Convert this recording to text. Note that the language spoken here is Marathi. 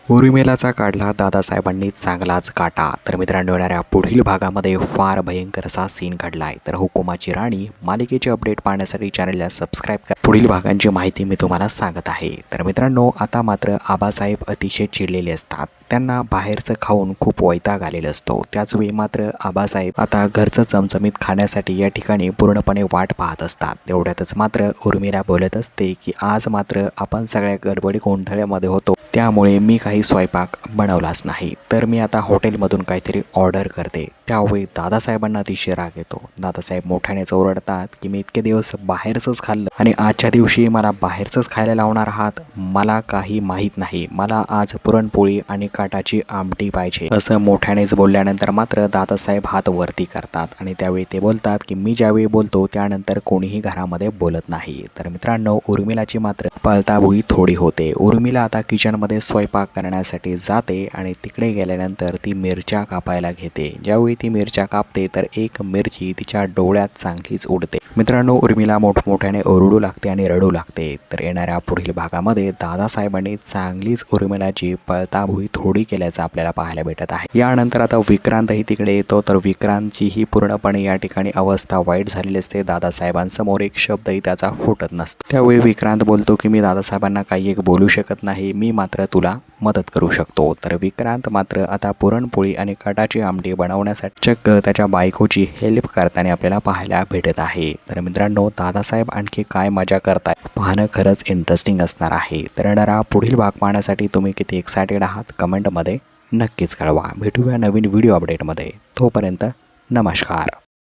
उर्मिलाचा काढला दादासाहेबांनी चांगलाच काटा। तर मित्रांनो, येणाऱ्या पुढील भागामध्ये फार भयंकर असा सीन घडलाय। तर हुकुमाची राणी मालिकेचे अपडेट पाहण्यासाठी चॅनलला सबस्क्राईब करा। पुढील भागांची माहिती मी तुम्हाला सांगत आहे। तर मित्रांनो, आता मात्र आबासाहेब अतिशय चिडलेले असतात। त्यांना बाहेरचं खाऊन खूप वैताग आलेला असतो। त्याचवेळी मात्र आबासाहेब आता घरचं चमचमीत खाण्यासाठी या ठिकाणी पूर्णपणे वाट पाहत असतात। तेवढ्यातच मात्र उर्मिला बोलत असते की आज मात्र आपण सगळ्या गडबडी गोंधळामध्ये होतो, त्यामुळे मी काही स्वयंपाक बनवलाच नाही, तर मी आता हॉटेलमधून काहीतरी ऑर्डर करते। त्यावेळी दादासाहेबांना अतिशय राग येतो। दादासाहेब मोठ्यानेच ओरडतात की मी इतके दिवस बाहेरचंच खाल्लं आणि आजच्या दिवशी मला बाहेरचंच खायला लावणार आहात? मला काही माहीत नाही, मला आज पुरणपोळी आणि काटाची आमटी पाहिजे, असं मोठ्यानेच बोलल्यानंतर मात्र दादासाहेब हात वरती करतात आणि त्यावेळी ते बोलतात की मी ज्यावेळी बोलतो त्यानंतर कोणीही घरामध्ये बोलत नाही। तर मित्रांनो, उर्मिलाची मात्र पळताभुई थोडी होते। उर्मिला आता किचनमध्ये स्वयंपाक करण्यासाठी जाते आणि तिकडे गेल्यानंतर ती मिरच्या कापायला घेते। ज्यावेळी ती मिरच्या कापते तर एक मिरची तिच्या डोळ्यात चांगलीच उडते। मित्रांनो, उर्मिला मोठमोठ्याने ओरडू लागते आणि रडू लागते। तर येणाऱ्या पुढील भागामध्ये दादासाहेबांनी चांगलीच उर्मिलाची पळताभुई थोडी केल्याचं आपल्याला पाहायला भेटत आहे। यानंतर आता विक्रांतही तिकडे येतो। तर विक्रांतची ही पूर्णपणे या ठिकाणी अवस्था वाईट झालेली असते। दादासाहेबांसमोर एक शब्दही त्याचा फुटत नसतो। त्यावेळी विक्रांत बोलतो की मी दादासाहेबांना काही एक बोलू शकत नाही, मी मात्र तुला मदत करू शकतो। तर विक्रांत मात्र आता पुरणपोळी आणि कटाची आमटी बनवण्यासाठी चक्क त्याच्या बायकोची हेल्प करताना आपल्याला पाहायला भेटत आहे। तर मित्रांनो, दादासाहेब आणखी काय मजा करताय पाहणं खरंच इंटरेस्टिंग असणार आहे। तर येणारा पुढील भाग पाहण्यासाठी तुम्ही किती एक्सायटेड आहात कमेंटमध्ये नक्कीच कळवा। भेटूया नवीन व्हिडिओ अपडेटमध्ये, तोपर्यंत नमस्कार।